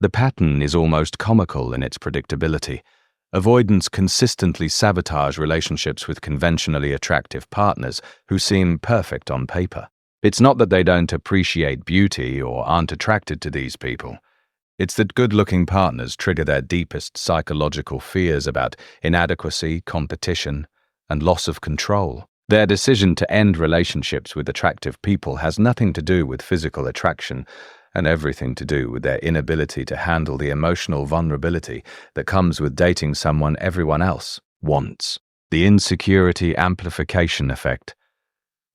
The pattern is almost comical in its predictability. Avoidants consistently sabotage relationships with conventionally attractive partners who seem perfect on paper. It's not that they don't appreciate beauty or aren't attracted to these people. It's that good-looking partners trigger their deepest psychological fears about inadequacy, competition, and loss of control. Their decision to end relationships with attractive people has nothing to do with physical attraction and everything to do with their inability to handle the emotional vulnerability that comes with dating someone everyone else wants. The insecurity amplification effect.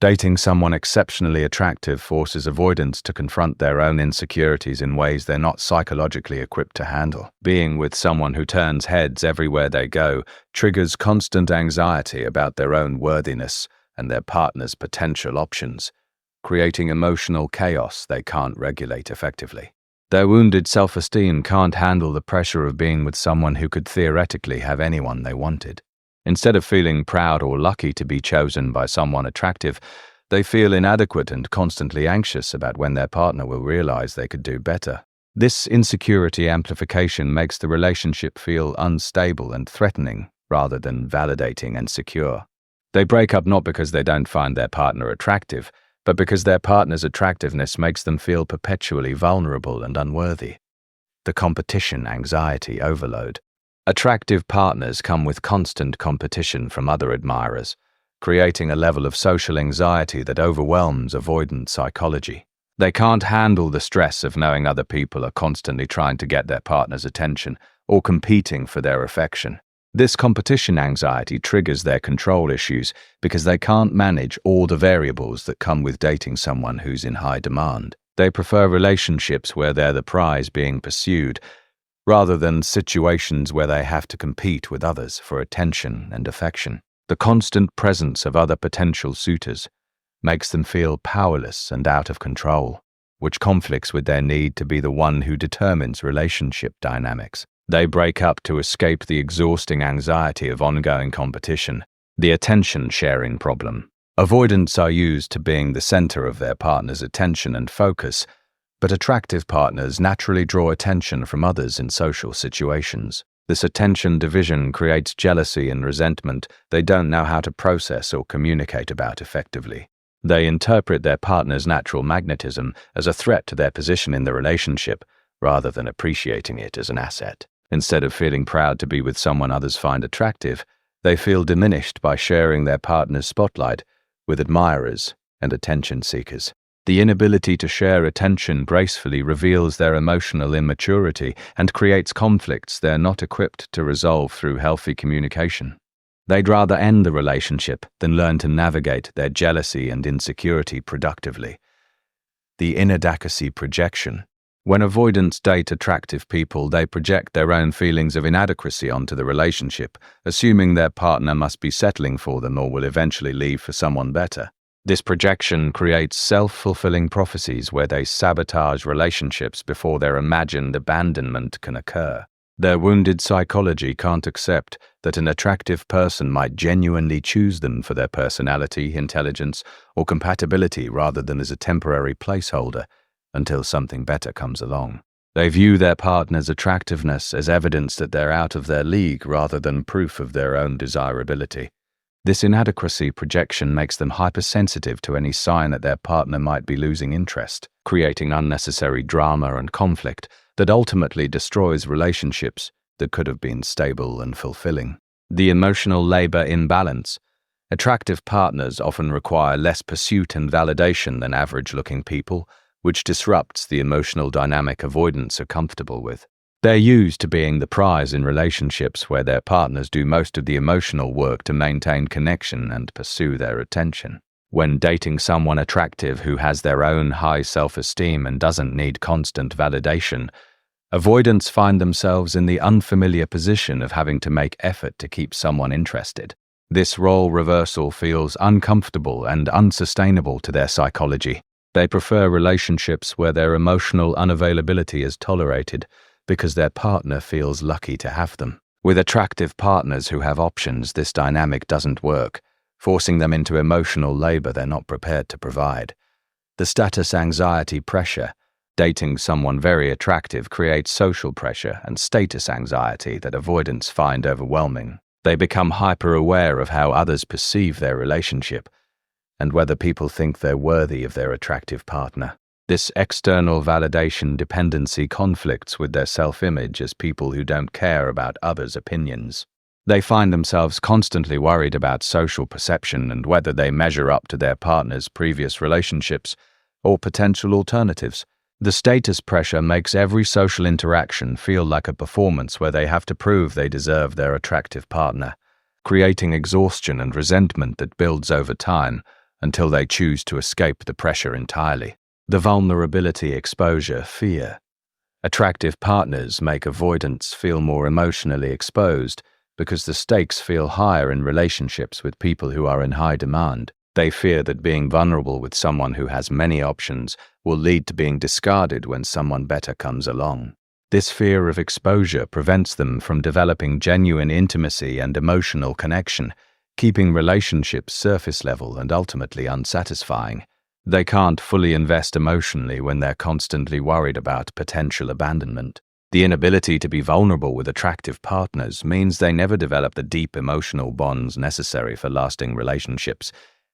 Dating someone exceptionally attractive forces avoidants to confront their own insecurities in ways they're not psychologically equipped to handle. Being with someone who turns heads everywhere they go triggers constant anxiety about their own worthiness and their partner's potential options, creating emotional chaos they can't regulate effectively. Their wounded self-esteem can't handle the pressure of being with someone who could theoretically have anyone they wanted. Instead of feeling proud or lucky to be chosen by someone attractive, they feel inadequate and constantly anxious about when their partner will realize they could do better. This insecurity amplification makes the relationship feel unstable and threatening, rather than validating and secure. They break up not because they don't find their partner attractive, but because their partner's attractiveness makes them feel perpetually vulnerable and unworthy. The competition anxiety overload. Attractive partners come with constant competition from other admirers, creating a level of social anxiety that overwhelms avoidant psychology. They can't handle the stress of knowing other people are constantly trying to get their partner's attention or competing for their affection. This competition anxiety triggers their control issues because they can't manage all the variables that come with dating someone who's in high demand. They prefer relationships where they're the prize being pursued, rather than situations where they have to compete with others for attention and affection. The constant presence of other potential suitors makes them feel powerless and out of control, which conflicts with their need to be the one who determines relationship dynamics. They break up to escape the exhausting anxiety of ongoing competition. The attention-sharing problem. Avoidants are used to being the center of their partner's attention and focus, but attractive partners naturally draw attention from others in social situations. This attention division creates jealousy and resentment they don't know how to process or communicate about effectively. They interpret their partner's natural magnetism as a threat to their position in the relationship, rather than appreciating it as an asset. Instead of feeling proud to be with someone others find attractive, they feel diminished by sharing their partner's spotlight with admirers and attention seekers. The inability to share attention gracefully reveals their emotional immaturity and creates conflicts they're not equipped to resolve through healthy communication. They'd rather end the relationship than learn to navigate their jealousy and insecurity productively. The inadequacy projection. When avoidants date attractive people, they project their own feelings of inadequacy onto the relationship, assuming their partner must be settling for them or will eventually leave for someone better. This projection creates self-fulfilling prophecies where they sabotage relationships before their imagined abandonment can occur. Their wounded psychology can't accept that an attractive person might genuinely choose them for their personality, intelligence, or compatibility rather than as a temporary placeholder until something better comes along. They view their partner's attractiveness as evidence that they're out of their league rather than proof of their own desirability. This inadequacy projection makes them hypersensitive to any sign that their partner might be losing interest, creating unnecessary drama and conflict that ultimately destroys relationships that could have been stable and fulfilling. The emotional labor imbalance. Attractive partners often require less pursuit and validation than average-looking people, which disrupts the emotional dynamic avoidants are comfortable with. They're used to being the prize in relationships where their partners do most of the emotional work to maintain connection and pursue their attention. When dating someone attractive who has their own high self-esteem and doesn't need constant validation, avoidants find themselves in the unfamiliar position of having to make effort to keep someone interested. This role reversal feels uncomfortable and unsustainable to their psychology. They prefer relationships where their emotional unavailability is tolerated because their partner feels lucky to have them. With attractive partners who have options, this dynamic doesn't work, forcing them into emotional labor they're not prepared to provide. The status anxiety pressure Dating someone very attractive creates social pressure and status anxiety that avoidants find overwhelming. They become hyper-aware of how others perceive their relationship and whether people think they're worthy of their attractive partner. This external validation dependency conflicts with their self-image as people who don't care about others' opinions. They find themselves constantly worried about social perception and whether they measure up to their partner's previous relationships or potential alternatives. The status pressure makes every social interaction feel like a performance where they have to prove they deserve their attractive partner, creating exhaustion and resentment that builds over time until they choose to escape the pressure entirely. The vulnerability, exposure, fear. Attractive partners make avoidants feel more emotionally exposed because the stakes feel higher in relationships with people who are in high demand. They fear that being vulnerable with someone who has many options will lead to being discarded when someone better comes along. This fear of exposure prevents them from developing genuine intimacy and emotional connection, keeping relationships surface level and ultimately unsatisfying. They can't fully invest emotionally when they're constantly worried about potential abandonment. The inability to be vulnerable with attractive partners means they never develop the deep emotional bonds necessary for lasting relationships,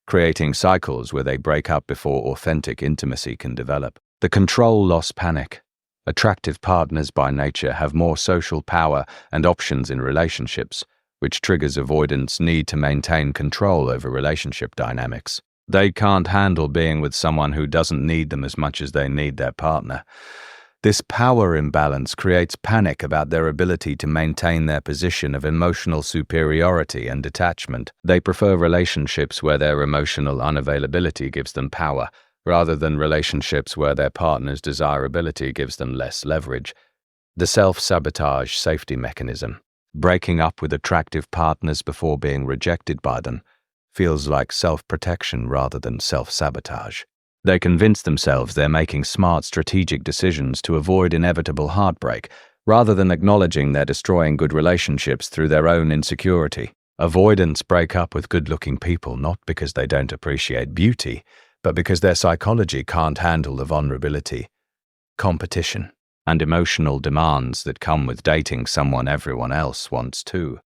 creating cycles where they break up before authentic intimacy can develop. The control loss panic. Attractive partners by nature have more social power and options in relationships, which triggers avoidants' need to maintain control over relationship dynamics. They can't handle being with someone who doesn't need them as much as they need their partner. This power imbalance creates panic about their ability to maintain their position of emotional superiority and detachment. They prefer relationships where their emotional unavailability gives them power, rather than relationships where their partner's desirability gives them less leverage. The self-sabotage safety mechanism. Breaking up with attractive partners before being rejected by them feels like self-protection rather than self-sabotage. They convince themselves they're making smart strategic decisions to avoid inevitable heartbreak, rather than acknowledging they're destroying good relationships through their own insecurity. Avoidants break up with good-looking people not because they don't appreciate beauty, but because their psychology can't handle the vulnerability, competition, and emotional demands that come with dating someone everyone else wants too.